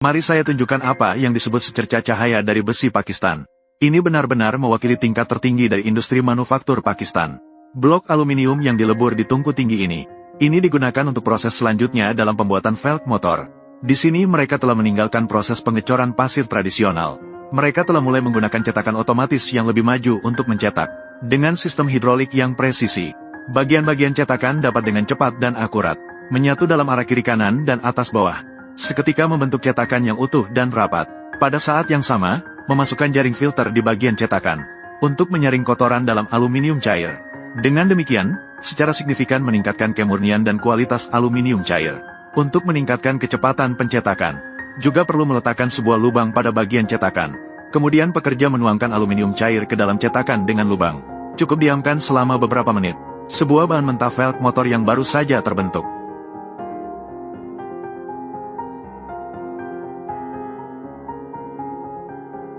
Mari saya tunjukkan apa yang disebut secerca cahaya dari besi Pakistan. Ini benar-benar mewakili tingkat tertinggi dari industri manufaktur Pakistan. Blok aluminium yang dilebur di tungku tinggi ini digunakan untuk proses selanjutnya dalam pembuatan velg motor. Di sini mereka telah meninggalkan proses pengecoran pasir tradisional. Mereka telah mulai menggunakan cetakan otomatis yang lebih maju untuk mencetak. Dengan sistem hidrolik yang presisi, bagian-bagian cetakan dapat dengan cepat dan akurat menyatu dalam arah kiri kanan dan atas bawah, seketika membentuk cetakan yang utuh dan rapat. Pada saat yang sama, memasukkan jaring filter di bagian cetakan untuk menyaring kotoran dalam aluminium cair. Dengan demikian, secara signifikan meningkatkan kemurnian dan kualitas aluminium cair. Untuk meningkatkan kecepatan pencetakan, juga perlu meletakkan sebuah lubang pada bagian cetakan. Kemudian pekerja menuangkan aluminium cair ke dalam cetakan dengan lubang. Cukup diamkan selama beberapa menit. Sebuah bahan mentah velg motor yang baru saja terbentuk.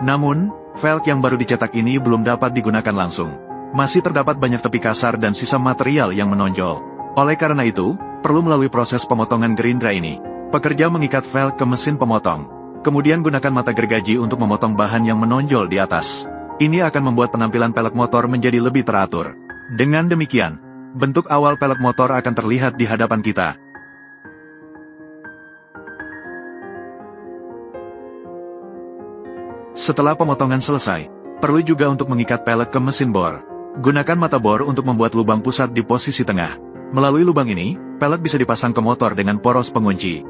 Namun, velg yang baru dicetak ini belum dapat digunakan langsung. Masih terdapat banyak tepi kasar dan sisa material yang menonjol. Oleh karena itu, perlu melalui proses pemotongan gerindra ini. Pekerja mengikat velg ke mesin pemotong. Kemudian gunakan mata gergaji untuk memotong bahan yang menonjol di atas. Ini akan membuat penampilan pelek motor menjadi lebih teratur. Dengan demikian, bentuk awal pelek motor akan terlihat di hadapan kita. Setelah pemotongan selesai, perlu juga untuk mengikat pelek ke mesin bor. Gunakan mata bor untuk membuat lubang pusat di posisi tengah. Melalui lubang ini, pelek bisa dipasang ke motor dengan poros pengunci.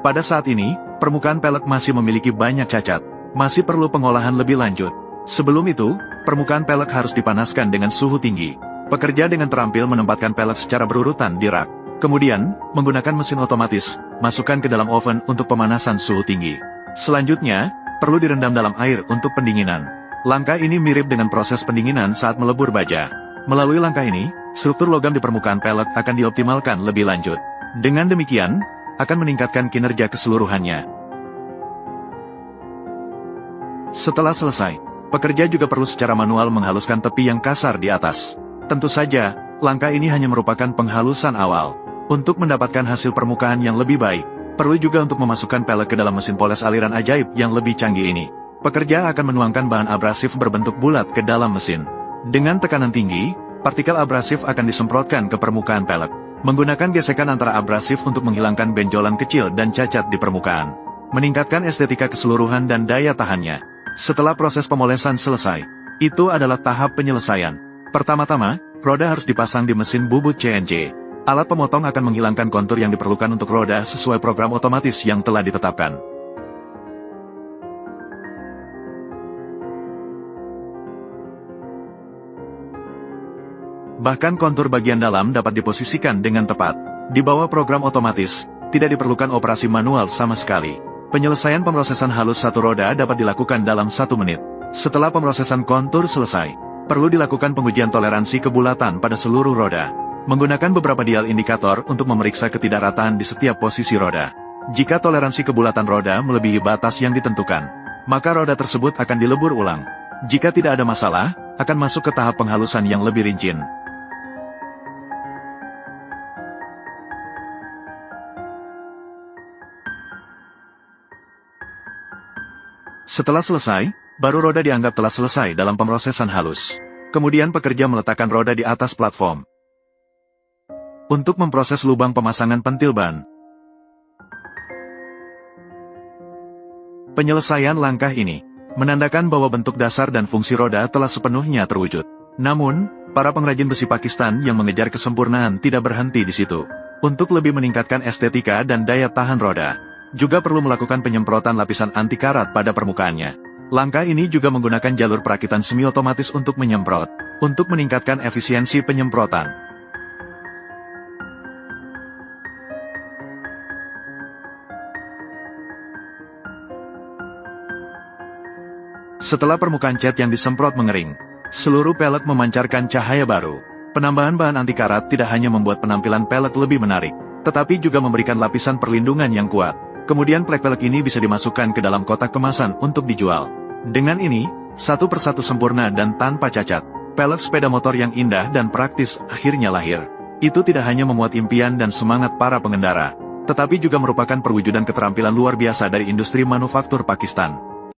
Pada saat ini, permukaan pelek masih memiliki banyak cacat. Masih perlu pengolahan lebih lanjut. Sebelum itu, permukaan pelek harus dipanaskan dengan suhu tinggi. Pekerja dengan terampil menempatkan pelek secara berurutan di rak. Kemudian, menggunakan mesin otomatis, masukkan ke dalam oven untuk pemanasan suhu tinggi. Selanjutnya, perlu direndam dalam air untuk pendinginan. Langkah ini mirip dengan proses pendinginan saat melebur baja. Melalui langkah ini, struktur logam di permukaan pelek akan dioptimalkan lebih lanjut. Dengan demikian, akan meningkatkan kinerja keseluruhannya. Setelah selesai, pekerja juga perlu secara manual menghaluskan tepi yang kasar di atas. Tentu saja, langkah ini hanya merupakan penghalusan awal. Untuk mendapatkan hasil permukaan yang lebih baik, perlu juga untuk memasukkan pelek ke dalam mesin poles aliran ajaib yang lebih canggih ini. Pekerja akan menuangkan bahan abrasif berbentuk bulat ke dalam mesin. Dengan tekanan tinggi, partikel abrasif akan disemprotkan ke permukaan pelek. Menggunakan gesekan antara abrasif untuk menghilangkan benjolan kecil dan cacat di permukaan. Meningkatkan estetika keseluruhan dan daya tahannya. Setelah proses pemolesan selesai, itu adalah tahap penyelesaian. Pertama-tama, roda harus dipasang di mesin bubut CNC. Alat pemotong akan menghilangkan kontur yang diperlukan untuk roda sesuai program otomatis yang telah ditetapkan. Bahkan kontur bagian dalam dapat diposisikan dengan tepat. Di bawah program otomatis, tidak diperlukan operasi manual sama sekali. Penyelesaian pemrosesan halus satu roda dapat dilakukan dalam 1 menit. Setelah pemrosesan kontur selesai, perlu dilakukan pengujian toleransi kebulatan pada seluruh roda. Menggunakan beberapa dial indikator untuk memeriksa ketidakrataan di setiap posisi roda. Jika toleransi kebulatan roda melebihi batas yang ditentukan, maka roda tersebut akan dilebur ulang. Jika tidak ada masalah, akan masuk ke tahap penghalusan yang lebih rinci. Setelah selesai, baru roda dianggap telah selesai dalam pemrosesan halus. Kemudian pekerja meletakkan roda di atas platform untuk memproses lubang pemasangan pentil ban. Penyelesaian langkah ini menandakan bahwa bentuk dasar dan fungsi roda telah sepenuhnya terwujud. Namun, para pengrajin besi Pakistan yang mengejar kesempurnaan tidak berhenti di situ. Untuk lebih meningkatkan estetika dan daya tahan roda, juga perlu melakukan penyemprotan lapisan anti karat pada permukaannya. Langkah ini juga menggunakan jalur perakitan semi otomatis untuk menyemprot, untuk meningkatkan efisiensi penyemprotan. Setelah permukaan cat yang disemprot mengering, seluruh pelek memancarkan cahaya baru. Penambahan bahan anti karat tidak hanya membuat penampilan pelek lebih menarik, tetapi juga memberikan lapisan perlindungan yang kuat. Kemudian pelek-pelek ini bisa dimasukkan ke dalam kotak kemasan untuk dijual. Dengan ini, satu persatu sempurna dan tanpa cacat, pelek sepeda motor yang indah dan praktis akhirnya lahir. Itu tidak hanya memuat impian dan semangat para pengendara, tetapi juga merupakan perwujudan keterampilan luar biasa dari industri manufaktur Pakistan.